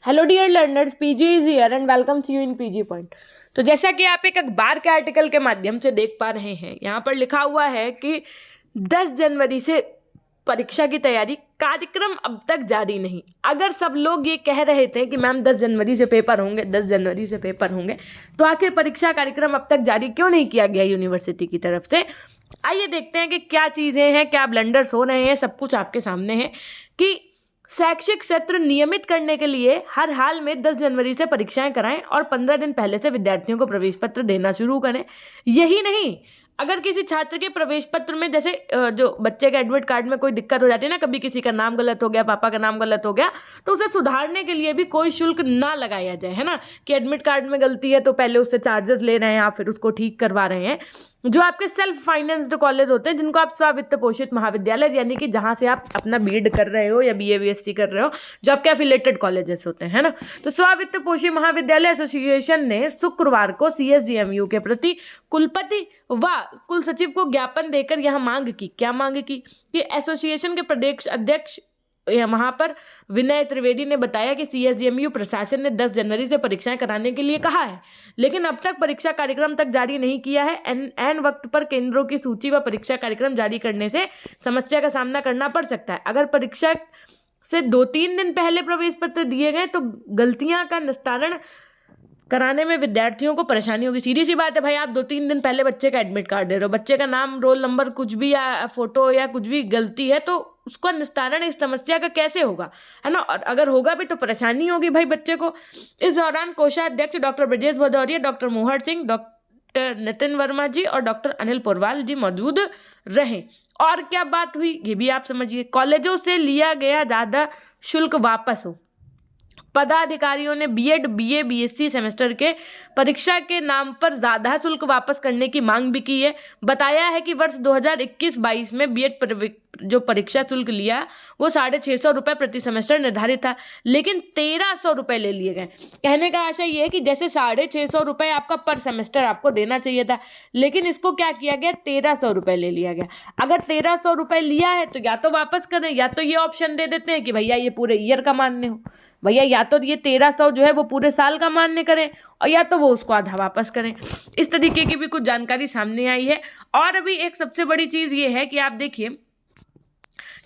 Hello dear learners, PG is here and welcome to you in PG point. तो जैसा कि आप एक अखबार के आर्टिकल के माध्यम से देख पा रहे हैं, यहाँ पर लिखा हुआ है कि 10 जनवरी से परीक्षा की तैयारी, कार्यक्रम अब तक जारी नहीं। अगर सब लोग ये कह रहे थे कि मैम 10 जनवरी से पेपर होंगे, 10 जनवरी से पेपर होंगे, तो आखिर परीक्षा कार्यक्रम अब तक जारी क्यों नहीं किया गया यूनिवर्सिटी की तरफ से? आइए देखते हैं कि क्या चीज़ें हैं, क्या ब्लंडर्स हो रहे हैं। सब कुछ आपके सामने है कि शैक्षिक सत्र नियमित करने के लिए हर हाल में 10 जनवरी से परीक्षाएं कराएं और 15 दिन पहले से विद्यार्थियों को प्रवेश पत्र देना शुरू करें। यही नहीं, अगर किसी छात्र के प्रवेश पत्र में, जैसे जो बच्चे के एडमिट कार्ड में कोई दिक्कत हो जाती है ना, कभी किसी का नाम गलत हो गया, पापा का नाम गलत हो गया, तो उसे सुधारने के लिए भी कोई शुल्क ना लगाया जाए, है ना। कि एडमिट कार्ड में गलती है तो पहले उससे चार्जेस ले रहे हैं या फिर उसको ठीक करवा रहे हैं। जो आपके सेल्फ फाइनेंस्ड कॉलेज होते हैं, जिनको आप स्व-वित्त पोषित महाविद्यालय, यानी कि जहाँ से आप अपना बीएड कर रहे हो या बीए बीएससी कर रहे हो, जो आपके एफिलेटेड कॉलेजेस होते हैं, है ना। तो स्व-वित्त पोषित महाविद्यालय एसोसिएशन ने शुक्रवार को सीएसजीएमयू के प्रति कुलपति व कुल सचिव को ज्ञापन देकर यह मांग की। क्या मांग की? कि एसोसिएशन के प्रदेश अध्यक्ष वहाँ पर विनय त्रिवेदी ने बताया कि सीएसजीएमयू प्रशासन ने 10 जनवरी से परीक्षाएं कराने के लिए कहा है, लेकिन अब तक परीक्षा कार्यक्रम तक जारी नहीं किया है। एन वक्त पर केंद्रों की सूची व परीक्षा कार्यक्रम जारी करने से समस्या का सामना करना पड़ सकता है। अगर परीक्षा से 2-3 दिन पहले प्रवेश पत्र दिए गए तो गलतियां का निस्तारण कराने में विद्यार्थियों को परेशानी होगी। सीधी सी बात है भाई, आप 2-3 दिन पहले बच्चे का एडमिट कार्ड दे रहे हो, बच्चे का नाम, रोल नंबर, कुछ भी या फोटो या कुछ भी गलती है, तो उसका निस्तारण इस समस्या का कैसे होगा, है ना। और अगर होगा भी तो परेशानी होगी भाई बच्चे को। इस दौरान कोषाध्यक्ष डॉक्टर ब्रजेश भदौरिया, डॉक्टर मोहर सिंह, डॉक्टर नितिन वर्मा जी और डॉक्टर अनिल पोरवाल जी मौजूद रहे। और क्या बात हुई ये भी आप समझिए। कॉलेजों से लिया गया ज़्यादा शुल्क वापस हो। पदाधिकारियों ने बीएड बीए बीएससी सेमेस्टर के परीक्षा के नाम पर ज़्यादा शुल्क वापस करने की मांग भी की है। बताया है कि वर्ष 2021-22 में बीएड जो परीक्षा शुल्क लिया वो 650 रुपये प्रति सेमेस्टर निर्धारित था, लेकिन 1300 रुपये ले लिए गए। कहने का आशय ये है कि जैसे 650 रुपये आपका पर सेमेस्टर आपको देना चाहिए था, लेकिन इसको क्या किया गया, 1300 रुपये ले लिया गया। अगर 1300 रुपये लिया है तो या तो वापस करें, या तो ये ऑप्शन दे देते हैं कि भैया ये पूरे ईयर का मान्य हो, भैया या तो ये 1300 जो है वो पूरे साल का मान्य करें, और या तो वो उसको आधा वापस करें। इस तरीके की भी कुछ जानकारी सामने आई है। और अभी एक सबसे बड़ी चीज़ ये है कि आप देखिए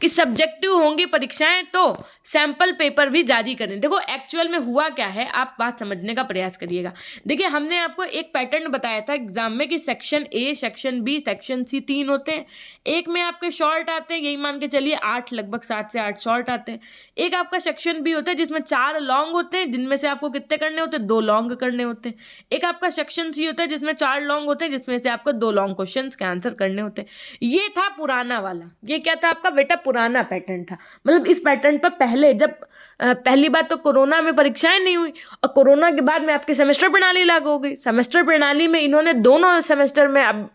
कि सब्जेक्टिव होंगी परीक्षाएं तो सैंपल पेपर भी जारी करें। देखो एक्चुअल में हुआ क्या है, आप बात समझने का प्रयास करिएगा। देखिए हमने आपको एक पैटर्न बताया था एग्जाम में कि section A, section B, section C 3 होते हैं। एक में आपके शॉर्ट आते हैं, यही मान के चलिए 8, लगभग 7 से 8 शॉर्ट आते हैं। एक आपका सेक्शन बी होता है जिसमें 4 लॉन्ग होते हैं, जिनमें से आपको कितने करने होते हैं, 2 लॉन्ग करने होते हैं। एक आपका सेक्शन सी होता है जिसमें 4 लॉन्ग होते हैं, जिसमें से आपको 2 लॉन्ग क्वेश्चन के आंसर करने होते हैं। ये था पुराना वाला। ये क्या था आपका बेटा, पुराना पैटर्न था। मतलब इस पैटर्न पर पहले जब पहली बात तो कोरोना में परीक्षाएं नहीं हुई, और कोरोना के बाद में आपकी सेमेस्टर प्रणाली लागू हो गई। सेमेस्टर प्रणाली में इन्होंने दोनों सेमेस्टर में अब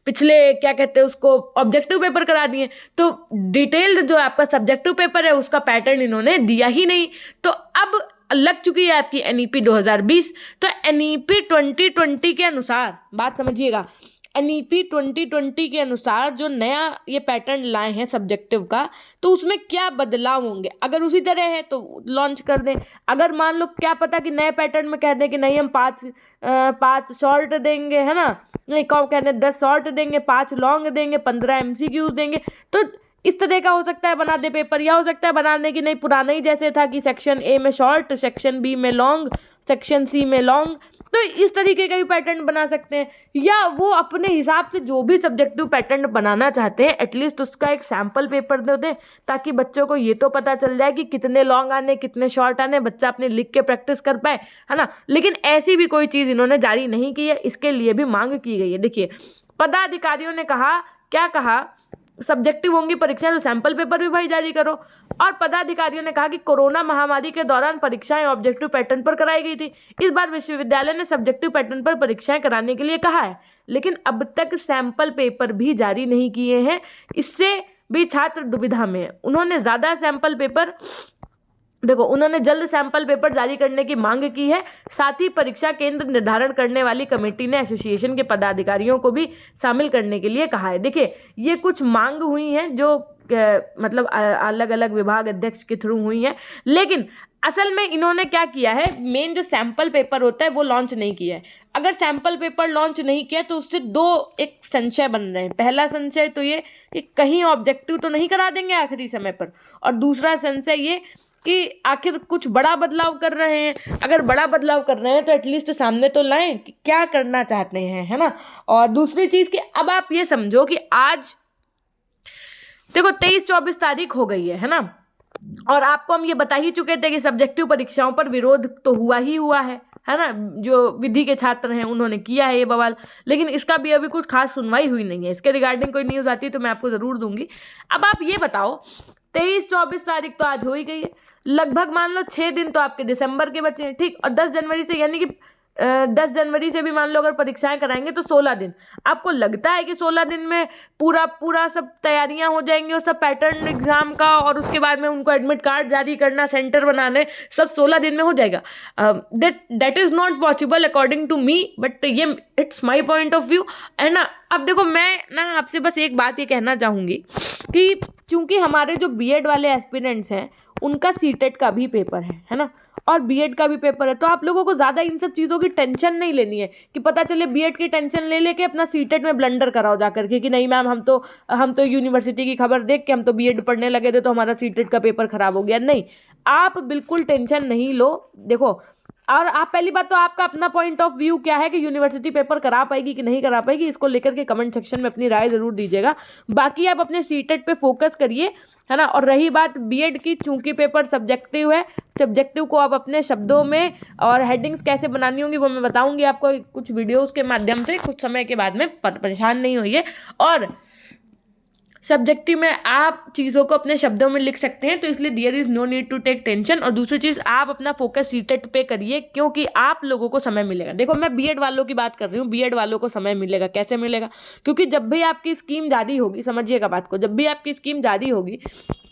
पिछले क्या कहते हैं उसको ऑब्जेक्टिव पेपर करा दिए, तो डिटेल्ड जो आपका सब्जेक्टिव पेपर है उसका पैटर्न इन्होंने दिया ही नहीं। तो अब लग चुकी है आपकी एनईपी 2020। तो एनईपी 2020 के अनुसार, बात समझिएगा, एनईपी 2020 के अनुसार जो नया ये पैटर्न लाए हैं सब्जेक्टिव का, तो उसमें क्या बदलाव होंगे। अगर उसी तरह है तो लॉन्च कर दें। अगर मान लो क्या पता कि नए पैटर्न में कह दें कि नहीं हम 5 शॉर्ट देंगे, है ना, नहीं कौन कहने 10 शॉर्ट देंगे, 5 लॉन्ग देंगे, 15 MCQs देंगे, तो इस तरह का हो सकता है बना दे पेपर। या हो सकता है बना दे कि नहीं पुराना ही जैसे था कि सेक्शन ए में शॉर्ट, सेक्शन बी में लॉन्ग, सेक्शन सी में लॉन्ग। तो इस तरीके का भी पैटर्न बना सकते हैं, या वो अपने हिसाब से जो भी सब्जेक्टिव पैटर्न बनाना चाहते हैं एटलीस्ट उसका एक सैम्पल पेपर दे दें, ताकि बच्चों को ये तो पता चल जाए कि कितने लॉन्ग आने, कितने शॉर्ट आने, बच्चा अपने लिख के प्रैक्टिस कर पाए, है ना। लेकिन ऐसी भी कोई चीज़ इन्होंने जारी नहीं की है, इसके लिए भी मांग की गई है। देखिए पदाधिकारियों ने कहा, क्या कहा, सब्जेक्टिव होंगी परीक्षाएं तो सैंपल पेपर भी भाई जारी करो। और पदाधिकारियों ने कहा कि कोरोना महामारी के दौरान परीक्षाएं ऑब्जेक्टिव पैटर्न पर कराई गई थी। इस बार विश्वविद्यालय ने सब्जेक्टिव पैटर्न पर परीक्षाएं कराने के लिए कहा है, लेकिन अब तक सैंपल पेपर भी जारी नहीं किए हैं। इससे भी छात्र दुविधा में है। उन्होंने जल्द सैंपल पेपर जारी करने की मांग की है। साथ ही परीक्षा केंद्र निर्धारण करने वाली कमेटी ने एसोसिएशन के पदाधिकारियों को भी शामिल करने के लिए कहा है। देखिए ये कुछ मांग हुई हैं जो मतलब अलग अलग विभाग अध्यक्ष के थ्रू हुई हैं। लेकिन असल में इन्होंने क्या किया है, मेन जो सैंपल पेपर होता है वो लॉन्च नहीं किया है। अगर सैंपल पेपर लॉन्च नहीं किया तो उससे दो एक संशय बन रहे हैं। पहला संशय तो ये कि कहीं ऑब्जेक्टिव तो नहीं करा देंगे आखिरी समय पर, और दूसरा संशय ये कि आखिर कुछ बड़ा बदलाव कर रहे हैं। अगर बड़ा बदलाव कर रहे हैं तो एटलीस्ट सामने तो लाएं कि क्या करना चाहते हैं, है ना। और दूसरी चीज़ कि अब आप ये समझो कि आज देखो 23-24 तारीख हो गई है ना, और आपको हम ये बता ही चुके थे कि सब्जेक्टिव परीक्षाओं पर विरोध तो हुआ ही हुआ है ना। जो विधि के छात्र हैं उन्होंने किया है ये बवाल, लेकिन इसका भी अभी कुछ खास सुनवाई हुई नहीं है। इसके रिगार्डिंग कोई न्यूज़ आती है तो मैं आपको ज़रूर दूंगी। अब आप ये बताओ 23-24 तारीख तो आज हो ही गई है, लगभग मान लो 6 दिन तो आपके दिसंबर के बचे हैं, ठीक। और 10 जनवरी से, यानी कि 10 जनवरी से भी मान लो अगर परीक्षाएं कराएंगे तो 16 दिन। आपको लगता है कि 16 दिन में पूरा सब तैयारियां हो जाएंगी और सब पैटर्न एग्जाम का, और उसके बाद में उनको एडमिट कार्ड जारी करना, सेंटर बनाने, सब 16 दिन में हो जाएगा? That is not possible according to me, but ये it's my point of view, है ना। अब देखो मैं ना आपसे बस एक बात ये कहना चाहूँगी कि चूंकि हमारे जो बीएड वाले एस्पिरेंट्स हैं उनका सीटेट का भी पेपर है ना, और बीएड का भी पेपर है, तो आप लोगों को ज़्यादा इन सब चीज़ों की टेंशन नहीं लेनी है कि पता चले बीएड की टेंशन ले लेके अपना सीटेट में ब्लंडर कराओ जा करके कि नहीं मैम हम तो यूनिवर्सिटी की खबर देख के हम तो बीएड पढ़ने लगे थे तो हमारा सीटेट का पेपर खराब हो गया। नहीं, आप बिल्कुल टेंशन नहीं लो। देखो, और आप पहली बात तो आपका अपना पॉइंट ऑफ व्यू क्या है कि यूनिवर्सिटी पेपर करा पाएगी कि नहीं करा पाएगी, इसको लेकर के कमेंट सेक्शन में अपनी राय ज़रूर दीजिएगा। बाकी आप अपने सीटेट पे फोकस करिए, है ना। और रही बात बीएड की, चूंकि पेपर सब्जेक्टिव है, सब्जेक्टिव को आप अपने शब्दों में और हेडिंग्स कैसे बनानी होंगी वो मैं बताऊंगी आपको कुछ वीडियोस के माध्यम से कुछ समय के बाद में। परेशान नहीं होइए। और सब्जेक्टिव में आप चीज़ों को अपने शब्दों में लिख सकते हैं, तो इसलिए there is no need to take tension. और दूसरी चीज़, आप अपना फोकस सीटेट पे करिए क्योंकि आप लोगों को समय मिलेगा। देखो मैं बीएड वालों की बात कर रही हूँ, बीएड वालों को समय मिलेगा। कैसे मिलेगा? क्योंकि जब भी आपकी स्कीम जारी होगी, समझिएगा बात को, जब भी आपकी स्कीम जारी होगी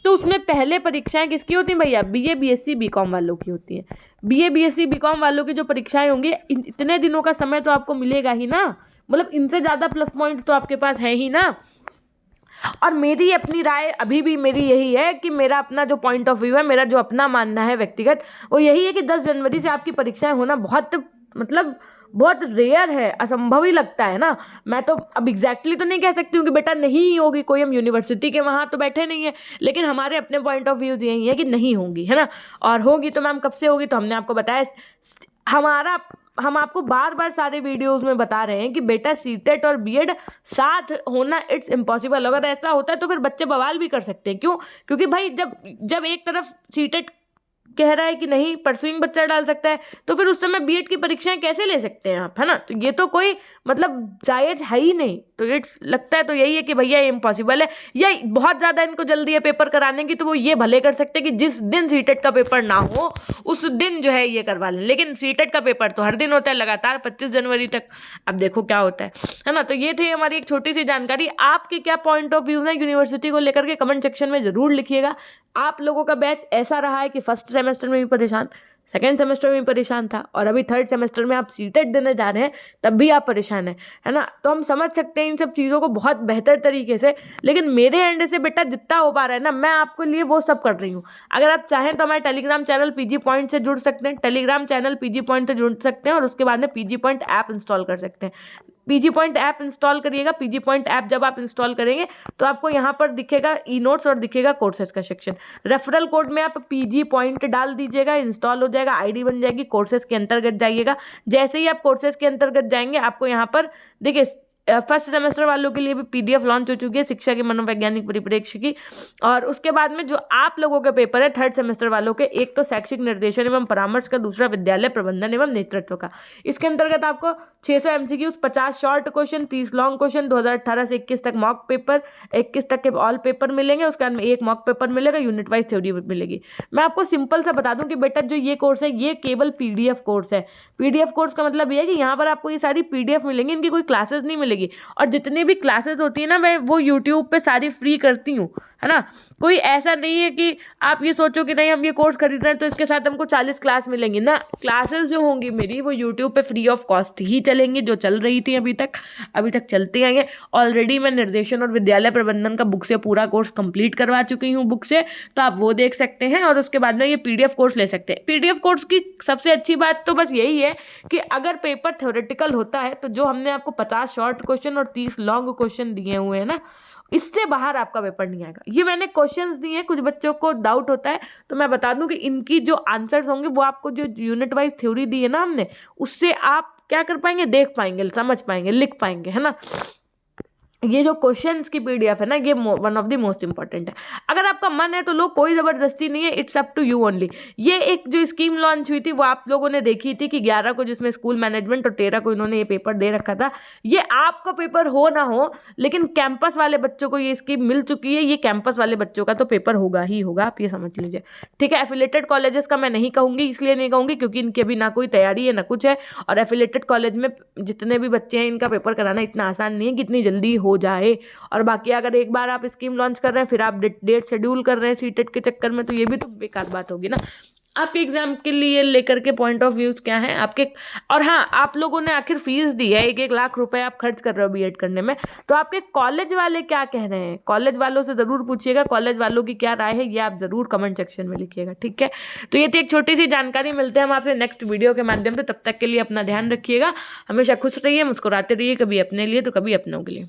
तो उसमें पहले परीक्षाएं किसकी होती हैं भैया? बीए बीएससी बीकॉम वालों की होती हैं। बीए बीएससी बीकॉम वालों की जो परीक्षाएं होंगी, इतने दिनों का समय तो आपको मिलेगा ही ना, मतलब इनसे ज़्यादा प्लस पॉइंट तो आपके पास है ही ना। और मेरी अपनी राय अभी भी मेरी यही है कि मेरा अपना जो पॉइंट ऑफ व्यू है, मेरा जो अपना मानना है व्यक्तिगत, वो यही है कि 10 जनवरी से आपकी परीक्षाएं होना बहुत रेयर है, असंभव ही लगता है ना। मैं तो अब एग्जैक्टली तो नहीं कह सकती हूँ कि बेटा नहीं होगी, कोई हम यूनिवर्सिटी के वहाँ तो बैठे नहीं है, लेकिन हमारे अपने पॉइंट ऑफ व्यूज यही है कि नहीं होंगी, है ना। और होगी तो मैम कब से होगी? तो हमने आपको बताया, हम आपको बार बार सारे वीडियोस में बता रहे हैं कि बेटा सीटेट और बीएड साथ होना इट्स इम्पॉसिबल। अगर ऐसा होता है तो फिर बच्चे बवाल भी कर सकते हैं। क्यों? क्योंकि भाई जब एक तरफ सीटेट कह रहा है कि नहीं परसुइंग बच्चा डाल सकता है, तो फिर उस समय बीएड की परीक्षाएं कैसे ले सकते हैं आप, है ना। तो ये तो कोई मतलब जायज है ही नहीं। तो इट्स लगता है तो यही है कि भैया ये इम्पॉसिबल है, या बहुत ज़्यादा इनको जल्दी है पेपर कराने की, तो वो ये भले कर सकते हैं कि जिस दिन सीटेट का पेपर ना हो उस दिन जो है ये करवा लें। लेकिन सीटेट का पेपर तो हर दिन होता है लगातार 25 जनवरी तक। अब देखो क्या होता है ना। तो ये थी हमारी एक छोटी सी जानकारी। आपके क्या पॉइंट ऑफ व्यू है यूनिवर्सिटी को लेकर के कमेंट सेक्शन में ज़रूर लिखिएगा। आप लोगों का बैच ऐसा रहा है कि फर्स्ट सेमेस्टर में भी परेशान, सेकेंड सेमेस्टर में भी परेशान था, और अभी थर्ड सेमेस्टर में आप सीटेट देने जा रहे हैं तब भी आप परेशान हैं, है ना। तो हम समझ सकते हैं इन सब चीज़ों को बहुत बेहतर तरीके से, लेकिन मेरे एंड से बेटा जितना हो पा रहा है ना, मैं आपके लिए वो सब कर रही हूँ। अगर आप चाहें तो हमारे टेलीग्राम चैनल पीजी पॉइंट से जुड़ सकते हैं, टेलीग्राम चैनल पीजी पॉइंट से जुड़ सकते हैं, और उसके बाद में पीजी पॉइंट ऐप इंस्टॉल कर सकते हैं। पीजी पॉइंट ऐप इंस्टॉल करिएगा। पीजी पॉइंट ऐप जब आप इंस्टॉल करेंगे तो आपको यहाँ पर दिखेगा ई नोट्स और दिखेगा कोर्सेज का सेक्शन। रेफरल कोड में आप पीजी पॉइंट डाल दीजिएगा, इंस्टॉल हो जाएगा, आईडी बन जाएगी, कोर्सेज के अंतर्गत जाइएगा। जैसे ही आप कोर्सेज के अंतर्गत जाएंगे आपको यहाँ पर देखिए फर्स्ट सेमेस्टर वालों के लिए भी पीडीएफ लॉन्च हो चुकी है, शिक्षा के मनोवैज्ञानिक परिप्रेक्ष्य की। और उसके बाद में जो आप लोगों के पेपर है थर्ड सेमेस्टर वालों के, एक तो शैक्षिक निर्देशन एवं परामर्श का, दूसरा विद्यालय प्रबंधन एवं नेतृत्व का। इसके अंतर्गत आपको 600 MCQs, 50 short question, 30 long question, 2018 से 21 तक मॉक पेपर, 21 तक के ऑल पेपर मिलेंगे। उसके बाद में एक मॉक पेपर मिलेगा, यूनिट वाइज थ्योरी मिलेगी। मैं आपको सिंपल सा बता दूं कि बेटा जो ये कोर्स है ये केवल पीडीएफ कोर्स है। पीडीएफ कोर्स का मतलब ये है कि यहाँ पर आपको ये सारी पीडीएफ मिलेंगी, इनकी कोई क्लासेस नहीं मिलेगी। और जितनी भी क्लासेस होती है ना, मैं वो यूट्यूब पे सारी फ्री करती हूँ, है ना। कोई ऐसा नहीं है कि आप ये सोचो कि नहीं हम ये कोर्स खरीद रहे हैं तो इसके साथ हमको 40 क्लास मिलेंगी ना। क्लासेस जो होंगी मेरी वो यूट्यूब पे फ्री ऑफ कॉस्ट ही चलेंगी, जो चल रही थी अभी तक चलती आई हैं। ऑलरेडी मैं निर्देशन और विद्यालय प्रबंधन का बुक से पूरा कोर्स कंप्लीट करवा चुकी हूँ बुक से, तो आप वो देख सकते हैं और उसके बाद में ये PDF कोर्स ले सकते हैं। PDF कोर्स की सबसे अच्छी बात तो बस यही है कि अगर पेपर थ्योरेटिकल होता है तो जो हमने आपको 50 शॉर्ट क्वेश्चन और 30 लॉन्ग क्वेश्चन दिए हुए हैं ना, इससे बाहर आपका पेपर नहीं आएगा। ये मैंने क्वेश्चंस दिए हैं, कुछ बच्चों को डाउट होता है तो मैं बता दूं कि इनकी जो आंसर्स होंगे वो आपको जो यूनिट वाइज थ्योरी दी है ना हमने, उससे आप क्या कर पाएंगे, देख पाएंगे, समझ पाएंगे, लिख पाएंगे, है ना। ये जो क्वेश्चंस की PDF है ना, ये one of the most important है। अगर आपका मन है तो लोग, कोई ज़बरदस्ती नहीं है, it's up to you only. ये एक जो स्कीम लॉन्च हुई थी वो आप लोगों ने देखी थी कि 11 को जिसमें स्कूल मैनेजमेंट और 13 को इन्होंने ये पेपर दे रखा था। ये आपका पेपर हो ना हो, लेकिन कैंपस वाले बच्चों को ये स्कीम मिल चुकी है, ये कैंपस वाले बच्चों का तो पेपर होगा ही होगा, आप ये समझ लीजिए, ठीक है। एफिलेटेड कॉलेजेस का मैं नहीं कहूँगी, इसलिए नहीं कहूँगी क्योंकि इनकी अभी ना कोई तैयारी है ना कुछ है, और एफिलेटेड कॉलेज में जितने भी बच्चे हैं इनका पेपर कराना इतना आसान नहीं है कि इतनी जल्दी हो जाए। और बाकी अगर एक बार आप स्कीम लॉन्च कर रहे हैं फिर आप डेट शेड्यूल कर रहे हैं सीटेट के चक्कर में, तो ये भी तो बेकार बात होगी ना। आपके एग्जाम के लिए लेकर के पॉइंट ऑफ व्यूज क्या है आपके। और हाँ, आप लोगों ने आखिर फीस दी है, 1-1 लाख रुपए आप खर्च कर रहे हो BEd करने में, तो आपके कॉलेज वाले क्या कह रहे हैं, कॉलेज वालों से ज़रूर पूछिएगा, कॉलेज वालों की क्या राय है ये आप ज़रूर कमेंट सेक्शन में लिखिएगा, ठीक है। तो ये थी एक छोटी सी जानकारी, मिलते हैं हम आपसे नेक्स्ट वीडियो के माध्यम से। तब तक के लिए अपना ध्यान रखिएगा, हमेशा खुश रहिए, मुस्कुराते रहिए, कभी अपने लिए तो कभी अपनों के लिए।